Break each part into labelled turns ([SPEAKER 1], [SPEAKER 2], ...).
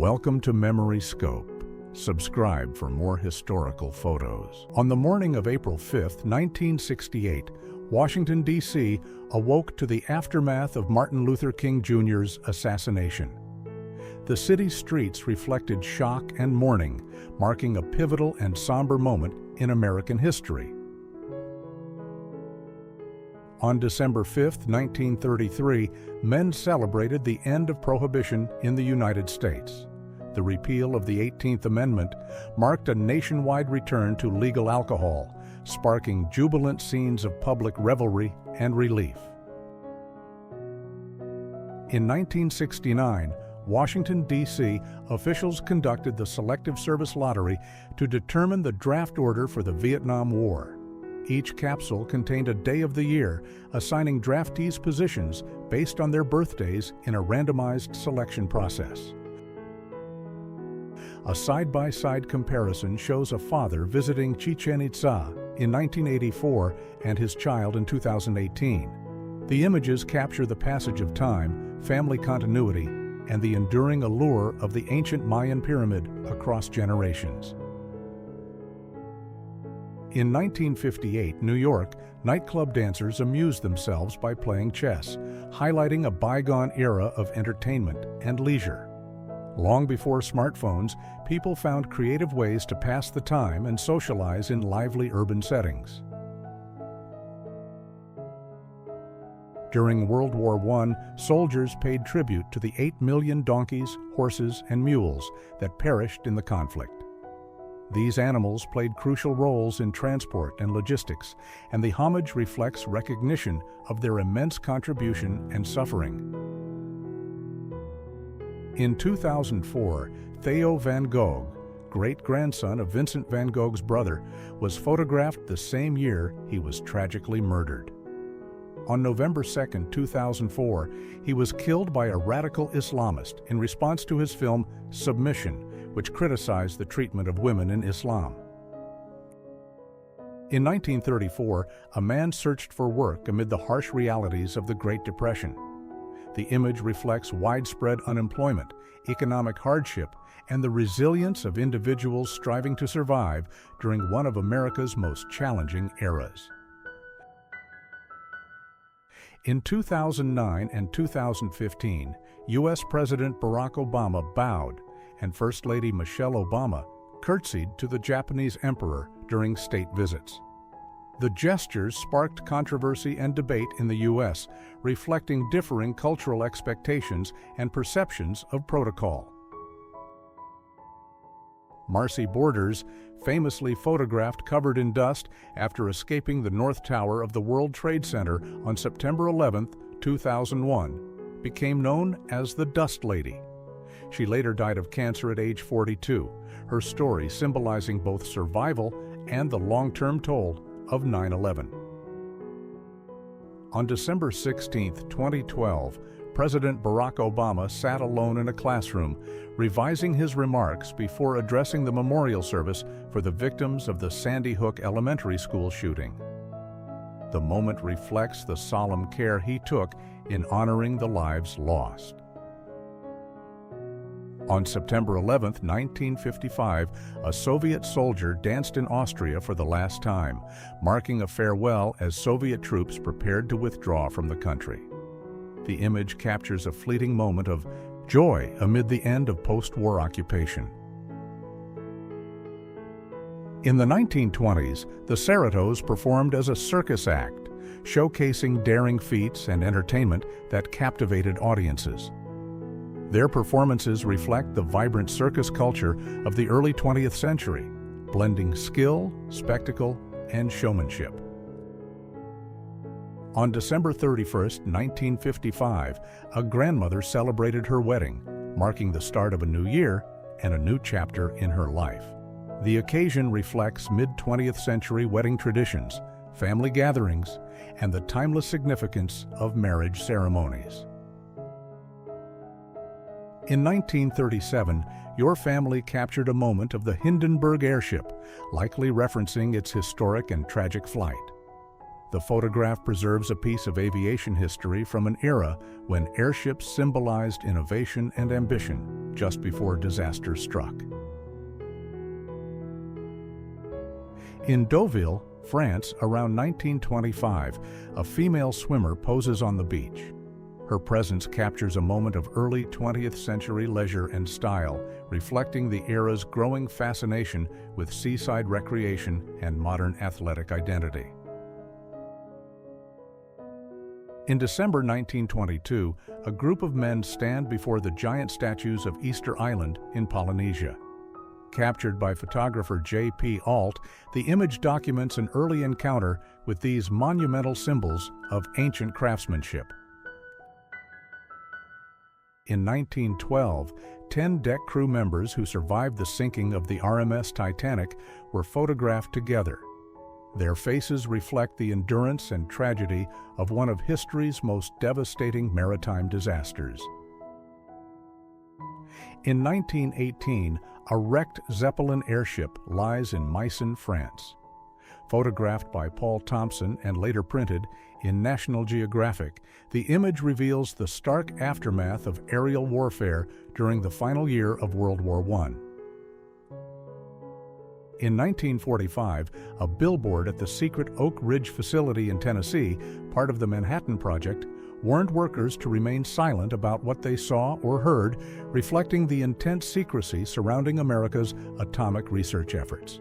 [SPEAKER 1] Welcome to Memory Scope. Subscribe for more historical photos. On the morning of April 5, 1968, Washington, D.C. awoke to the aftermath of Martin Luther King Jr.'s assassination. The city's streets reflected shock and mourning, marking a pivotal and somber moment in American history. On December 5, 1933, men celebrated the end of Prohibition in the United States. The repeal of the 18th Amendment marked a nationwide return to legal alcohol, sparking jubilant scenes of public revelry and relief. In 1969, Washington, D.C. officials conducted the Selective Service Lottery to determine the draft order for the Vietnam War. Each capsule contained a day of the year, assigning draftees positions based on their birthdays in a randomized selection process. A side-by-side comparison shows a father visiting Chichen Itza in 1984 and his child in 2018. The images capture the passage of time, family continuity, and the enduring allure of the ancient Mayan pyramid across generations. In 1958, New York, nightclub dancers amused themselves by playing chess, highlighting a bygone era of entertainment and leisure. Long before smartphones, people found creative ways to pass the time and socialize in lively urban settings. During World War I, soldiers paid tribute to the 8 million donkeys, horses, and mules that perished in the conflict. These animals played crucial roles in transport and logistics, and the homage reflects recognition of their immense contribution and suffering. In 2004, Theo van Gogh, great-grandson of Vincent van Gogh's brother, was photographed the same year he was tragically murdered. On November 2, 2004, he was killed by a radical Islamist in response to his film Submission, which criticized the treatment of women in Islam. In 1934, a man searched for work amid the harsh realities of the Great Depression. The image reflects widespread unemployment, economic hardship, and the resilience of individuals striving to survive during one of America's most challenging eras. In 2009 and 2015, U.S. President Barack Obama bowed, and First Lady Michelle Obama curtsied to the Japanese emperor during state visits. The gestures sparked controversy and debate in the U.S., reflecting differing cultural expectations and perceptions of protocol. Marcy Borders, famously photographed covered in dust after escaping the North Tower of the World Trade Center on September 11, 2001, became known as the Dust Lady. She later died of cancer at age 42, her story symbolizing both survival and the long-term toll of 9/11. On December 16, 2012, President Barack Obama sat alone in a classroom, revising his remarks before addressing the memorial service for the victims of the Sandy Hook Elementary School shooting. The moment reflects the solemn care he took in honoring the lives lost. On September 11, 1955, a Soviet soldier danced in Austria for the last time, marking a farewell as Soviet troops prepared to withdraw from the country. The image captures a fleeting moment of joy amid the end of post-war occupation. In the 1920s, the Cerratos performed as a circus act, showcasing daring feats and entertainment that captivated audiences. Their performances reflect the vibrant circus culture of the early 20th century, blending skill, spectacle, and showmanship. On December 31, 1955, a grandmother celebrated her wedding, marking the start of a new year and a new chapter in her life. The occasion reflects mid-20th century wedding traditions, family gatherings, and the timeless significance of marriage ceremonies. In 1937, your family captured a moment of the Hindenburg airship, likely referencing its historic and tragic flight. The photograph preserves a piece of aviation history from an era when airships symbolized innovation and ambition just before disaster struck. In Deauville, France, around 1925, a female swimmer poses on the beach. Her presence captures a moment of early 20th century leisure and style, reflecting the era's growing fascination with seaside recreation and modern athletic identity. In December 1922, a group of men stand before the giant statues of Easter Island in Polynesia. Captured by photographer J.P. Alt, the image documents an early encounter with these monumental symbols of ancient craftsmanship. In 1912, 10 deck crew members who survived the sinking of the RMS Titanic were photographed together. Their faces reflect the endurance and tragedy of one of history's most devastating maritime disasters. In 1918, a wrecked Zeppelin airship lies in Meissen, France. Photographed by Paul Thompson and later printed in National Geographic, the image reveals the stark aftermath of aerial warfare during the final year of World War I. In 1945, a billboard at the secret Oak Ridge facility in Tennessee, part of the Manhattan Project, warned workers to remain silent about what they saw or heard, reflecting the intense secrecy surrounding America's atomic research efforts.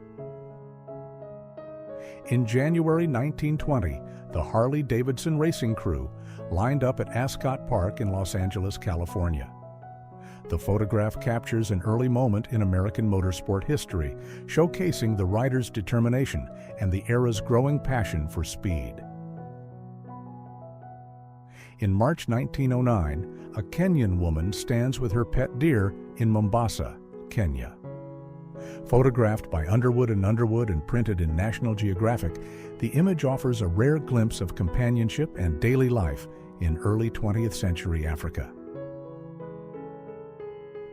[SPEAKER 1] In January 1920, the Harley-Davidson racing crew lined up at Ascot Park in Los Angeles, California. The photograph captures an early moment in American motorsport history, showcasing the riders' determination and the era's growing passion for speed. In March 1909, a Kenyan woman stands with her pet deer in Mombasa, Kenya. Photographed by Underwood and printed in National Geographic, the image offers a rare glimpse of companionship and daily life in early 20th century Africa.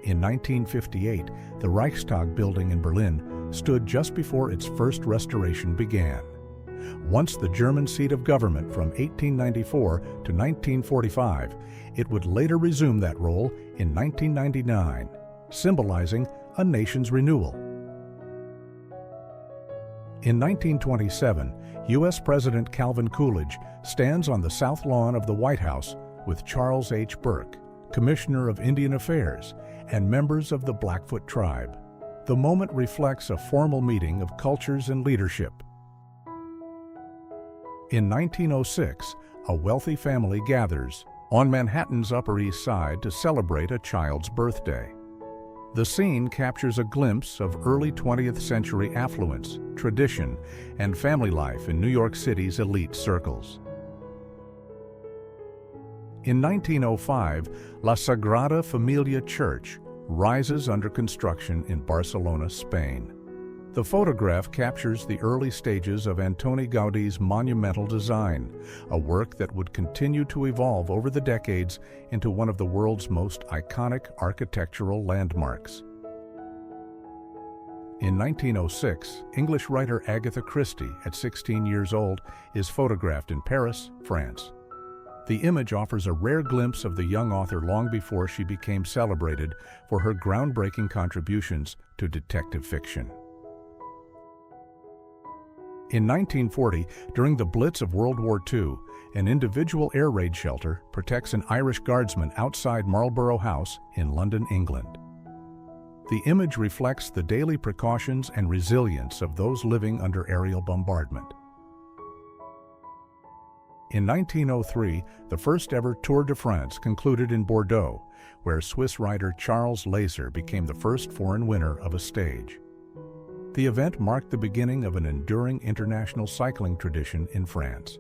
[SPEAKER 1] In 1958, the Reichstag building in Berlin stood just before its first restoration began. Once the German seat of government from 1894 to 1945, it would later resume that role in 1999, symbolizing a nation's renewal. In 1927, U.S. President Calvin Coolidge stands on the south lawn of the White House with Charles H. Burke, Commissioner of Indian Affairs, and members of the Blackfoot tribe. The moment reflects a formal meeting of cultures and leadership. In 1906, a wealthy family gathers on Manhattan's Upper East Side to celebrate a child's birthday. The scene captures a glimpse of early 20th century affluence, tradition, and family life in New York City's elite circles. In 1905, La Sagrada Familia Church rises under construction in Barcelona, Spain. The photograph captures the early stages of Antoni Gaudi's monumental design, a work that would continue to evolve over the decades into one of the world's most iconic architectural landmarks. In 1906, English writer Agatha Christie, at 16 years old, is photographed in Paris, France. The image offers a rare glimpse of the young author long before she became celebrated for her groundbreaking contributions to detective fiction. In 1940, during the Blitz of World War II, an individual air raid shelter protects an Irish guardsman outside Marlborough House in London, England. The image reflects the daily precautions and resilience of those living under aerial bombardment. In 1903, the first-ever Tour de France concluded in Bordeaux, where Swiss rider Charles Laser became the first foreign winner of a stage. The event marked the beginning of an enduring international cycling tradition in France.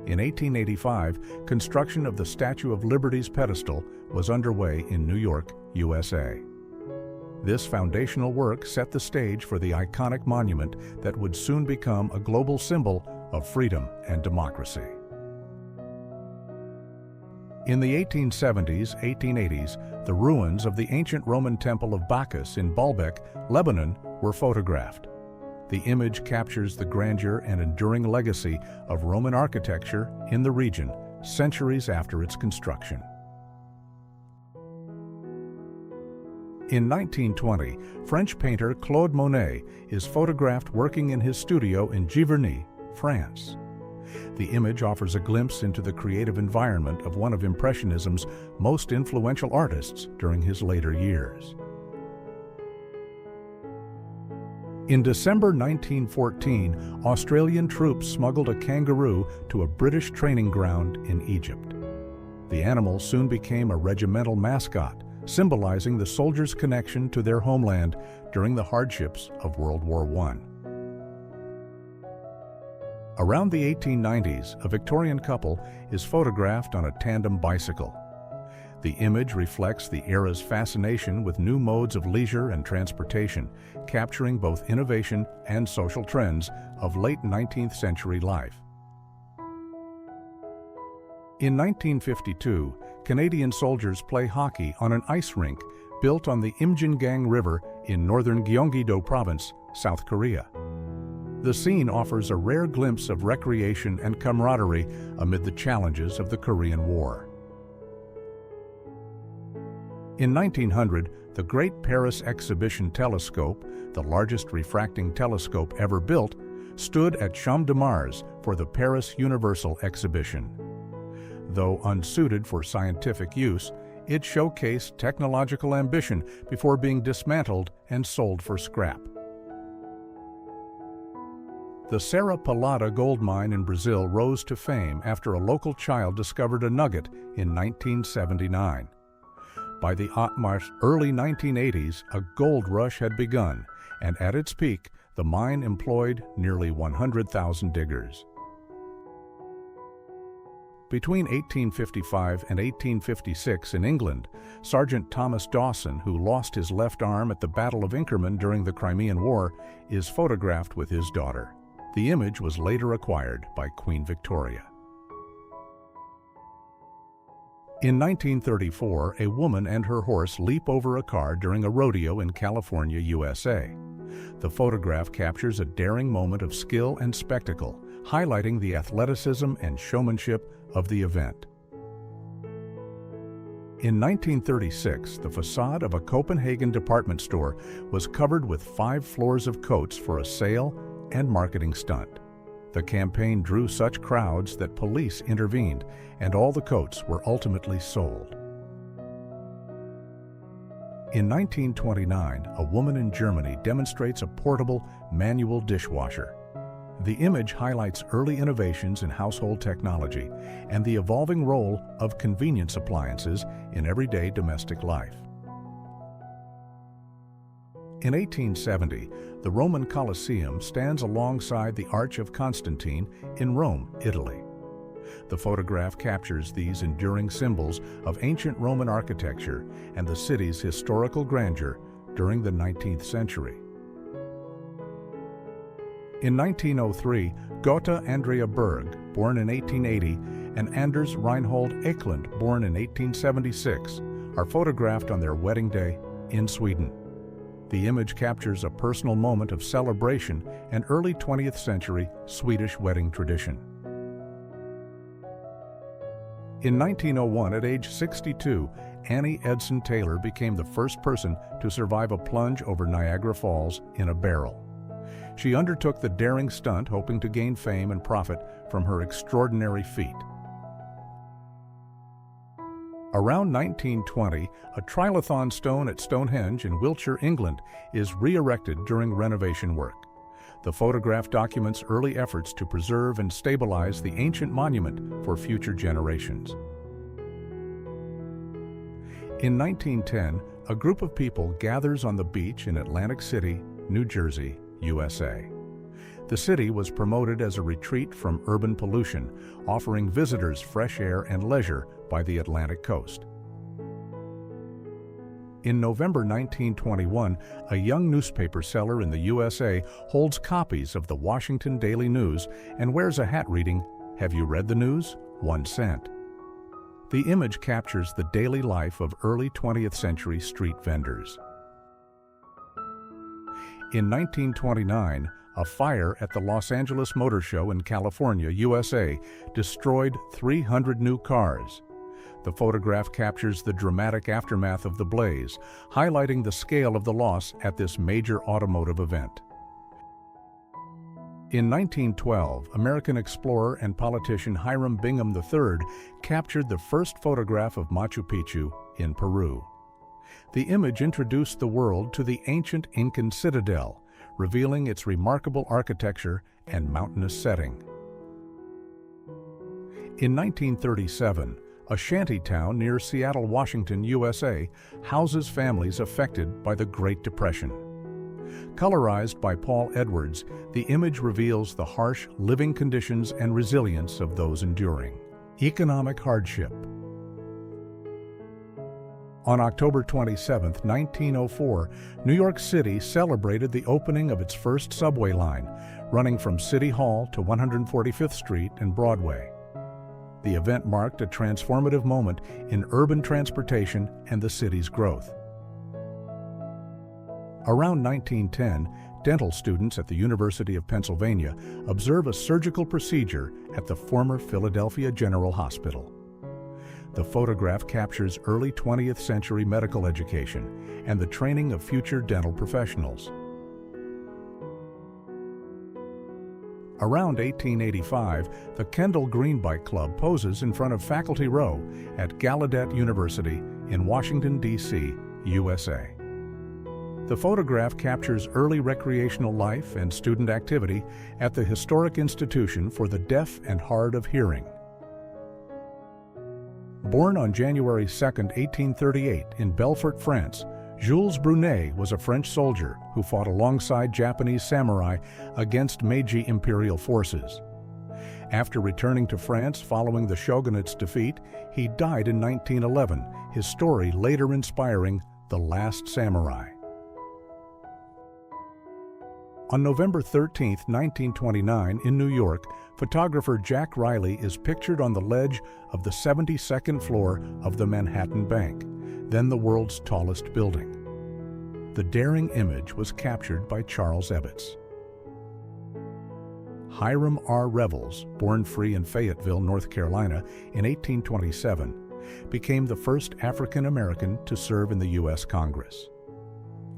[SPEAKER 1] In 1885, construction of the Statue of Liberty's pedestal was underway in New York, USA. This foundational work set the stage for the iconic monument that would soon become a global symbol of freedom and democracy. In the 1870s, 1880s, the ruins of the ancient Roman temple of Bacchus in Baalbek, Lebanon, were photographed. The image captures the grandeur and enduring legacy of Roman architecture in the region, centuries after its construction. In 1920, French painter Claude Monet is photographed working in his studio in Giverny, France. The image offers a glimpse into the creative environment of one of Impressionism's most influential artists during his later years. In December 1914, Australian troops smuggled a kangaroo to a British training ground in Egypt. The animal soon became a regimental mascot, symbolizing the soldiers' connection to their homeland during the hardships of World War I. Around the 1890s, a Victorian couple is photographed on a tandem bicycle. The image reflects the era's fascination with new modes of leisure and transportation, capturing both innovation and social trends of late 19th century life. In 1952, Canadian soldiers play hockey on an ice rink built on the Imjingang River in northern Gyeonggi-do Province, South Korea. The scene offers a rare glimpse of recreation and camaraderie amid the challenges of the Korean War. In 1900, the Great Paris Exhibition Telescope, the largest refracting telescope ever built, stood at Champ de Mars for the Paris Universal Exhibition. Though unsuited for scientific use, it showcased technological ambition before being dismantled and sold for scrap. The Serra Pelada gold mine in Brazil rose to fame after a local child discovered a nugget in 1979. By the early 1980s, a gold rush had begun, and at its peak, the mine employed nearly 100,000 diggers. Between 1855 and 1856 in England, Sergeant Thomas Dawson, who lost his left arm at the Battle of Inkerman during the Crimean War, is photographed with his daughter. The image was later acquired by Queen Victoria. In 1934, a woman and her horse leap over a car during a rodeo in California, USA. The photograph captures a daring moment of skill and spectacle, highlighting the athleticism and showmanship of the event. In 1936, the facade of a Copenhagen department store was covered with 5 floors of coats for a sale and marketing stunt. The campaign drew such crowds that police intervened, and all the coats were ultimately sold. In 1929, a woman in Germany demonstrates a portable, manual dishwasher. The image highlights early innovations in household technology and the evolving role of convenience appliances in everyday domestic life. In 1870, the Roman Colosseum stands alongside the Arch of Constantine in Rome, Italy. The photograph captures these enduring symbols of ancient Roman architecture and the city's historical grandeur during the 19th century. In 1903, Gotha Andrea Berg, born in 1880, and Anders Reinhold Eklund, born in 1876, are photographed on their wedding day in Sweden. The image captures a personal moment of celebration and early 20th century Swedish wedding tradition. In 1901, at age 62, Annie Edson Taylor became the first person to survive a plunge over Niagara Falls in a barrel. She undertook the daring stunt hoping to gain fame and profit from her extraordinary feat. Around 1920, a trilithon stone at Stonehenge in Wiltshire, England, is re-erected during renovation work. The photograph documents early efforts to preserve and stabilize the ancient monument for future generations. In 1910, a group of people gathers on the beach in Atlantic City, New Jersey, USA. The city was promoted as a retreat from urban pollution, offering visitors fresh air and leisure by the Atlantic coast. In November 1921, a young newspaper seller in the USA holds copies of the Washington Daily News and wears a hat reading, "Have you read the news? 1 cent." The image captures the daily life of early 20th century street vendors. In 1929, A fire at the Los Angeles Motor Show in California, USA, destroyed 300 new cars. The photograph captures the dramatic aftermath of the blaze, highlighting the scale of the loss at this major automotive event. In 1912, American explorer and politician Hiram Bingham III captured the first photograph of Machu Picchu in Peru. The image introduced the world to the ancient Incan citadel, revealing its remarkable architecture and mountainous setting. In 1937, a shanty town near Seattle, Washington, USA, houses families affected by the Great Depression. Colorized by Paul Edwards, the image reveals the harsh living conditions and resilience of those enduring economic hardship. On October 27, 1904, New York City celebrated the opening of its first subway line, running from City Hall to 145th Street and Broadway. The event marked a transformative moment in urban transportation and the city's growth. Around 1910, dental students at the University of Pennsylvania observe a surgical procedure at the former Philadelphia General Hospital. The photograph captures early 20th century medical education and the training of future dental professionals. Around 1885, the Kendall Greenbike Club poses in front of Faculty Row at Gallaudet University in Washington, D.C., USA. The photograph captures early recreational life and student activity at the historic institution for the deaf and hard of hearing. Born on January 2, 1838 in Belfort, France, Jules Brunet was a French soldier who fought alongside Japanese samurai against Meiji imperial forces. After returning to France following the shogunate's defeat, he died in 1911, his story later inspiring The Last Samurai. On November 13, 1929, in New York, photographer Jack Riley is pictured on the ledge of the 72nd floor of the Manhattan Bank, then the world's tallest building. The daring image was captured by Charles Ebbets. Hiram R. Revels, born free in Fayetteville, North Carolina, in 1827, became the first African American to serve in the U.S. Congress.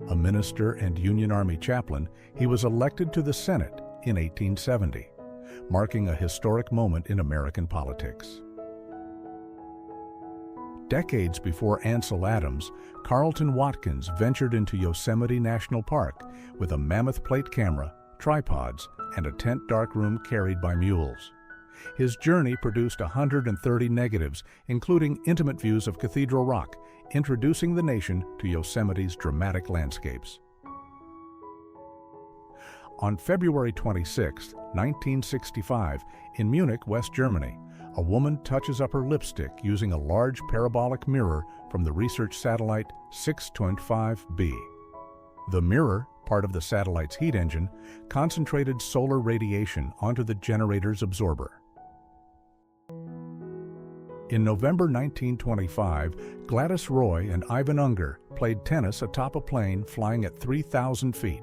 [SPEAKER 1] A minister and Union Army chaplain, he was elected to the Senate in 1870, marking a historic moment in American politics. Decades before Ansel Adams, Carlton Watkins ventured into Yosemite National Park with a mammoth plate camera, tripods, and a tent darkroom carried by mules. His journey produced 130 negatives, including intimate views of Cathedral Rock, introducing the nation to Yosemite's dramatic landscapes. On February 26, 1965, in Munich, West Germany, a woman touches up her lipstick using a large parabolic mirror from the research satellite 625B. The mirror, part of the satellite's heat engine, concentrated solar radiation onto the generator's absorber. In November 1925, Gladys Roy and Ivan Unger played tennis atop a plane flying at 3,000 feet.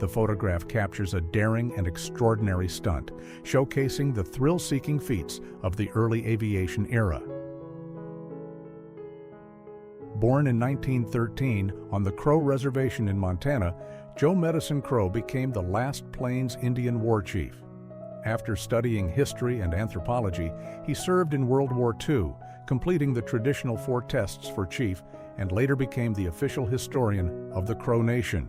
[SPEAKER 1] The photograph captures a daring and extraordinary stunt, showcasing the thrill-seeking feats of the early aviation era. Born in 1913 on the Crow Reservation in Montana, Joe Medicine Crow became the last Plains Indian war chief. After studying history and anthropology, he served in World War II, completing the traditional 4 tests for chief, and later became the official historian of the Crow Nation.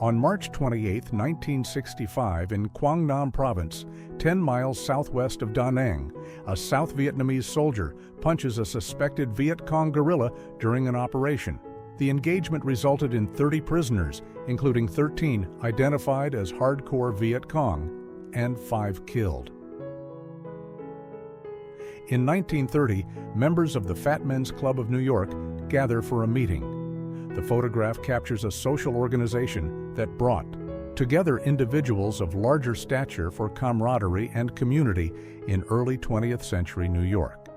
[SPEAKER 1] On March 28, 1965, in Quang Nam Province, 10 miles southwest of Da Nang, a South Vietnamese soldier punches a suspected Viet Cong guerrilla during an operation. The engagement resulted in 30 prisoners, including 13 identified as hardcore Viet Cong, and 5 killed. In 1930, members of the Fat Men's Club of New York gather for a meeting. The photograph captures a social organization that brought together individuals of larger stature for camaraderie and community in early 20th century New York.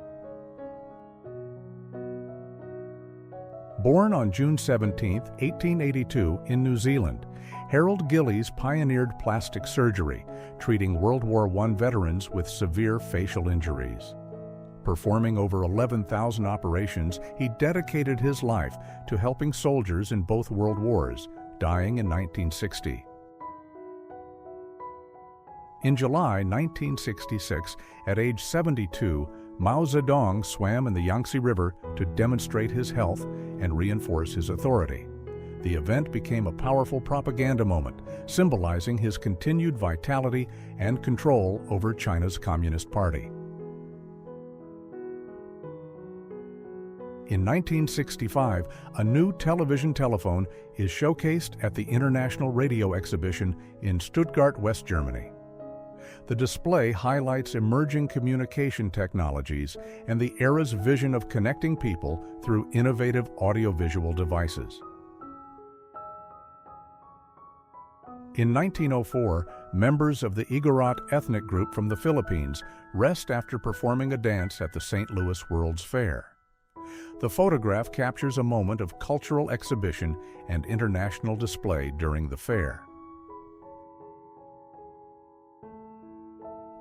[SPEAKER 1] Born on June 17, 1882, in New Zealand, Harold Gillies pioneered plastic surgery, treating World War I veterans with severe facial injuries. Performing over 11,000 operations, he dedicated his life to helping soldiers in both World Wars, dying in 1960. In July 1966, at age 72, Mao Zedong swam in the Yangtze River to demonstrate his health and reinforce his authority. The event became a powerful propaganda moment, symbolizing his continued vitality and control over China's Communist Party. In 1965, a new television telephone is showcased at the International Radio Exhibition in Stuttgart, West Germany. The display highlights emerging communication technologies and the era's vision of connecting people through innovative audiovisual devices. In 1904, members of the Igorot ethnic group from the Philippines rest after performing a dance at the St. Louis World's Fair. The photograph captures a moment of cultural exhibition and international display during the fair.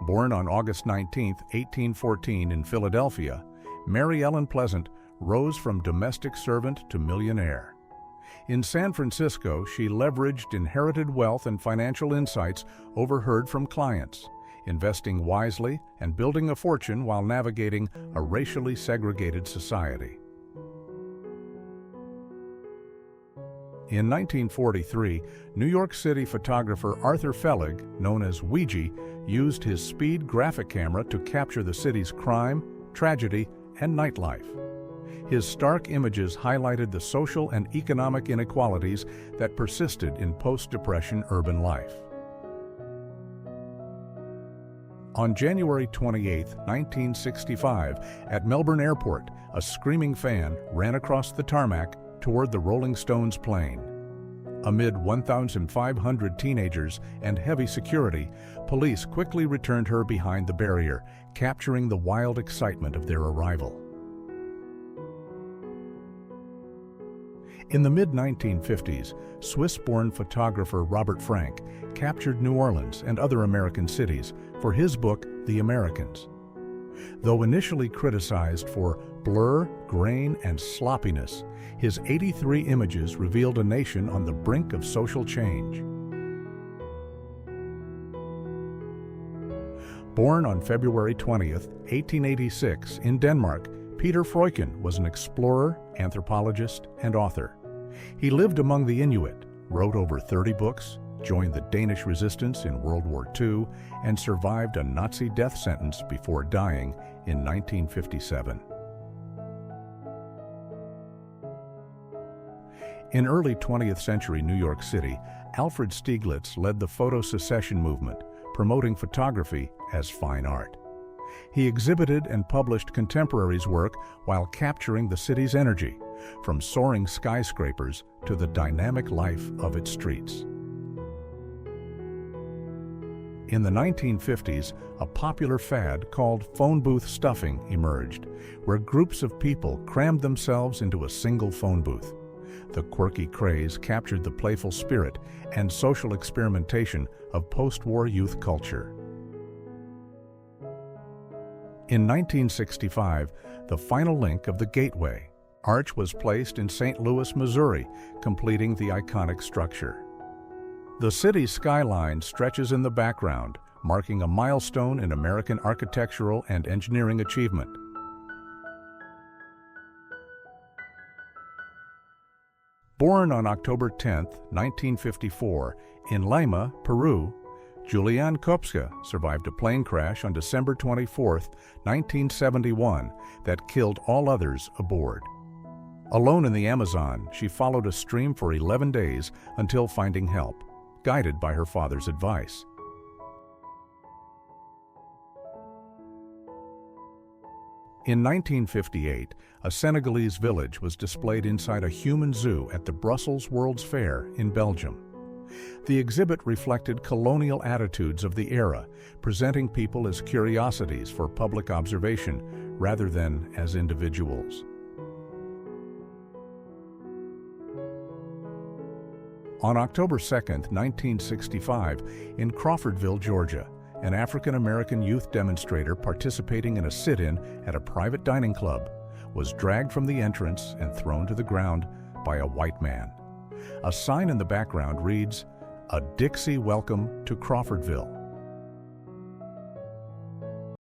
[SPEAKER 1] Born on August 19, 1814 in Philadelphia, Mary Ellen Pleasant rose from domestic servant to millionaire. In San Francisco, she leveraged inherited wealth and financial insights overheard from clients, investing wisely and building a fortune while navigating a racially segregated society. In 1943, New York City photographer Arthur Fellig, known as Ouija, used his speed graphic camera to capture the city's crime, tragedy, and nightlife. His stark images highlighted the social and economic inequalities that persisted in post-Depression urban life. On January 28, 1965, at Melbourne Airport, a screaming fan ran across the tarmac toward the Rolling Stones plane. Amid 1,500 teenagers and heavy security, police quickly returned her behind the barrier, capturing the wild excitement of their arrival. In the mid-1950s, Swiss-born photographer Robert Frank captured New Orleans and other American cities for his book, The Americans. Though initially criticized for blur, grain, and sloppiness, his 83 images revealed a nation on the brink of social change. Born on February 20, 1886, in Denmark, Peter Freuchen was an explorer, anthropologist, and author. He lived among the Inuit, wrote over 30 books, joined the Danish resistance in World War II, and survived a Nazi death sentence before dying in 1957. In early 20th century New York City, Alfred Stieglitz led the photo secession movement, promoting photography as fine art. He exhibited and published contemporaries' work while capturing the city's energy, from soaring skyscrapers to the dynamic life of its streets. In the 1950s, a popular fad called phone booth stuffing emerged, where groups of people crammed themselves into a single phone booth. The quirky craze captured the playful spirit and social experimentation of post-war youth culture. In 1965, the final link of the Gateway Arch was placed in St. Louis, Missouri, completing the iconic structure. The city's skyline stretches in the background, marking a milestone in American architectural and engineering achievement. Born on October 10, 1954, in Lima, Peru, Julian Kopska survived a plane crash on December 24, 1971, that killed all others aboard. Alone in the Amazon, she followed a stream for 11 days until finding help, guided by her father's advice. In 1958, a Senegalese village was displayed inside a human zoo at the Brussels World's Fair in Belgium. The exhibit reflected colonial attitudes of the era, presenting people as curiosities for public observation rather than as individuals. On October 2, 1965, in Crawfordville, Georgia, an African-American youth demonstrator participating in a sit-in at a private dining club was dragged from the entrance and thrown to the ground by a white man. A sign in the background reads, "A Dixie Welcome to Crawfordville."